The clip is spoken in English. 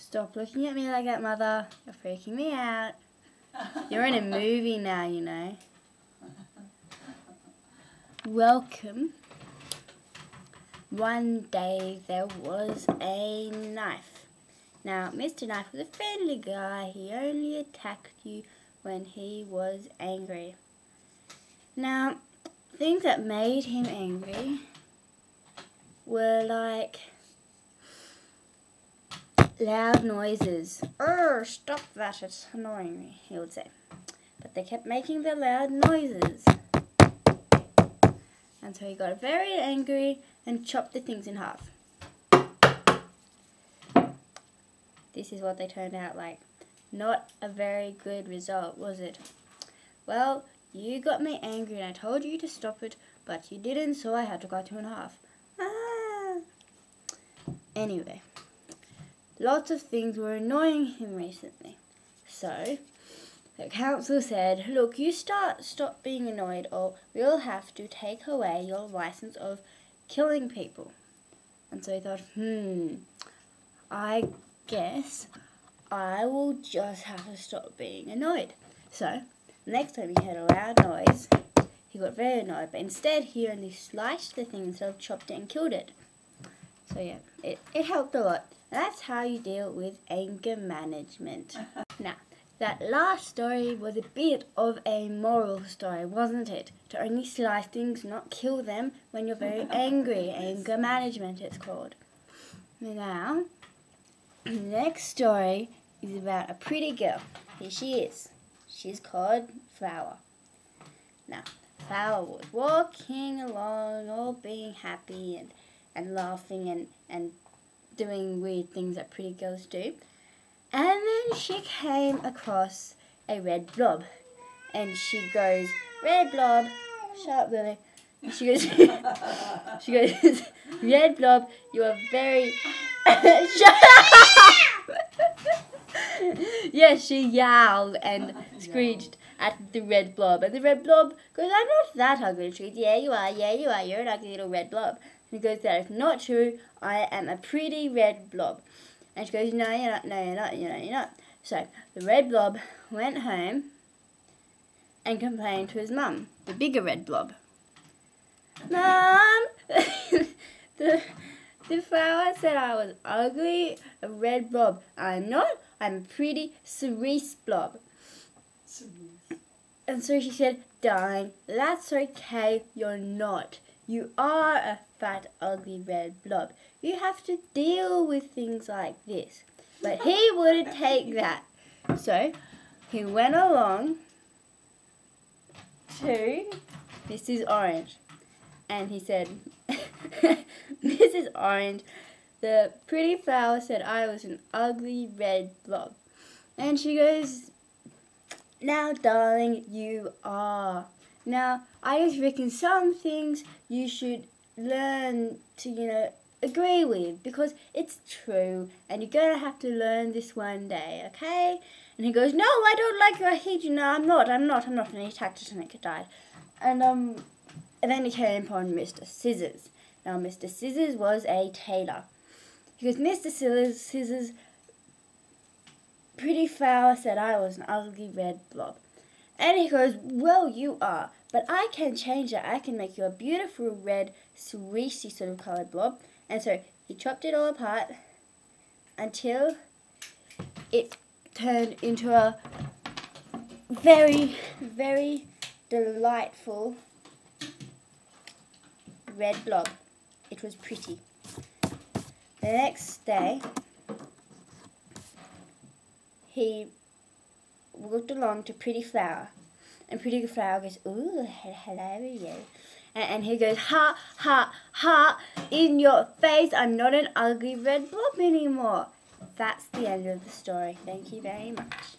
Stop looking at me like that, Mother. You're freaking me out. You're in a movie now, you know. Welcome. One day there was a knife. Now, Mr. Knife was a friendly guy. He only attacked you when he was angry. Now, things that made him angry were like loud noises. Stop that, it's annoying me, he would say. But they kept making the loud noises. And so he got very angry and chopped the things in half. This is what they turned out like. Not a very good result, was it? Well, you got me angry and I told you to stop it, but you didn't, so I had to cut you in half. Anyway, lots of things were annoying him recently. So, the council said, look, you stop being annoyed or we'll have to take away your license of killing people. And so he thought, I guess I will just have to stop being annoyed. So, the next time he heard a loud noise, he got very annoyed, but instead he only sliced the thing instead of chopped it and killed it. So yeah, it helped a lot. That's how you deal with anger management. Now, that last story was a bit of a moral story, wasn't it? To only slice things, not kill them when you're very angry. Anger management, it's called. Now, the next story is about a pretty girl. Here she is. She's called Flower. Now, Flower was walking along, all being happy and laughing and doing weird things that pretty girls do. And then she came across a red blob. And she goes, red blob, shut up, Lily. And she goes, red blob, you are very... Shut up! Yes, she yowled and screeched at the red blob. And the red blob goes, I'm not that ugly. She goes, yeah, you are, you're an ugly little red blob. And he goes, that is not true, I am a pretty red blob. And she goes, no, you're not. So the red blob went home and complained to his mum, the bigger red blob. Mum, the flower said I was ugly, a red blob. I'm not, I'm a pretty cerise blob. And so she said, darling, that's okay, you're not. You are a fat, ugly red blob. You have to deal with things like this. But he wouldn't take that. So he went along to Mrs. Orange. And he said, Mrs. Orange, the pretty flower said I was an ugly red blob. And she goes, now, darling, you are. Now, I just reckon some things you should learn to, agree with, because it's true, and you're going to have to learn this one day, okay? And he goes, no, I don't like you, I hate you, no, I'm not, and he attacked it and it died. And then he came upon Mr. Scissors. Now, Mr. Scissors was a tailor. He goes, Mr. Scissors, pretty flower said I was an ugly red blob. And he goes, well, you are, but I can change it. I can make you a beautiful red, cerisey sort of coloured blob. And so he chopped it all apart until it turned into a very, very delightful red blob. It was pretty. The next day, he walked along to Pretty Flower. And Pretty Flower goes, ooh, hello, you. And he goes, ha, ha, ha, in your face, I'm not an ugly red blob anymore. That's the end of the story. Thank you very much.